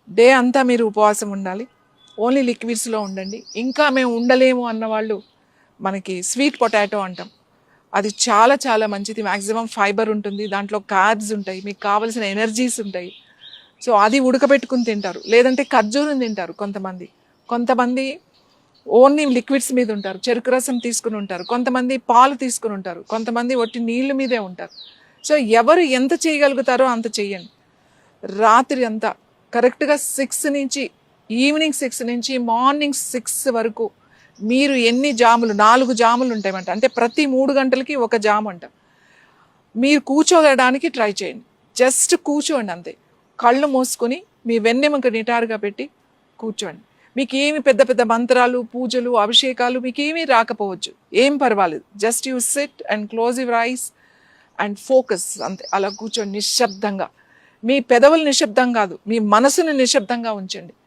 Day అంతా మీరు ఉపవాసం ఉండాలి, ఓన్లీ లిక్విడ్స్లో ఉండండి. ఇంకా మేము ఉండలేము అన్నవాళ్ళు మనకి స్వీట్ పొటాటో అంటాం, అది చాలా చాలా మంచిది. మ్యాక్సిమం ఫైబర్ ఉంటుంది, దాంట్లో కార్బ్స్ ఉంటాయి, మీకు కావాల్సిన ఎనర్జీస్ ఉంటాయి. సో అది ఉడకబెట్టుకుని తింటారు, లేదంటే ఖర్జూరం తింటారు కొంతమంది. కొంతమంది ఓన్లీ లిక్విడ్స్ మీద ఉంటారు, చెరుకు రసం తీసుకుని ఉంటారు, కొంతమంది పాలు తీసుకుని ఉంటారు, కొంతమంది ఒట్టి నీళ్ళ మీదే ఉంటారు. సో ఎవరు ఎంత చేయగలుగుతారో అంత చెయ్యండి. రాత్రి అంతా కరెక్ట్గా 6 నుంచి ఈవినింగ్ 6 నుంచి మార్నింగ్ 6 వరకు మీరు ఎన్ని జాములు, 4 జాములు ఉంటాయన్నమాట, అంటే ప్రతి 3 గంటలకి ఒక జాము అంట. మీరు కూర్చోగడానికి ట్రై చేయండి, జస్ట్ కూర్చోండి అంతే. కళ్ళు మూసుకొని మీ వెన్నెముక నిటారుగా పెట్టి కూర్చోండి. మీకు ఏమి పెద్ద పెద్ద మంత్రాలు, పూజలు, అభిషేకాలు మీకు ఏమీ రాకపోవచ్చు, ఏం పర్వాలేదు. Just you SIT and close your eyes and focus, అంతే. అలా కూర్చోండి నిశ్శబ్దంగా. మీ పెదవులు నిశ్శబ్దం కాదు, మీ మనసును నిశ్శబ్దంగా ఉంచండి.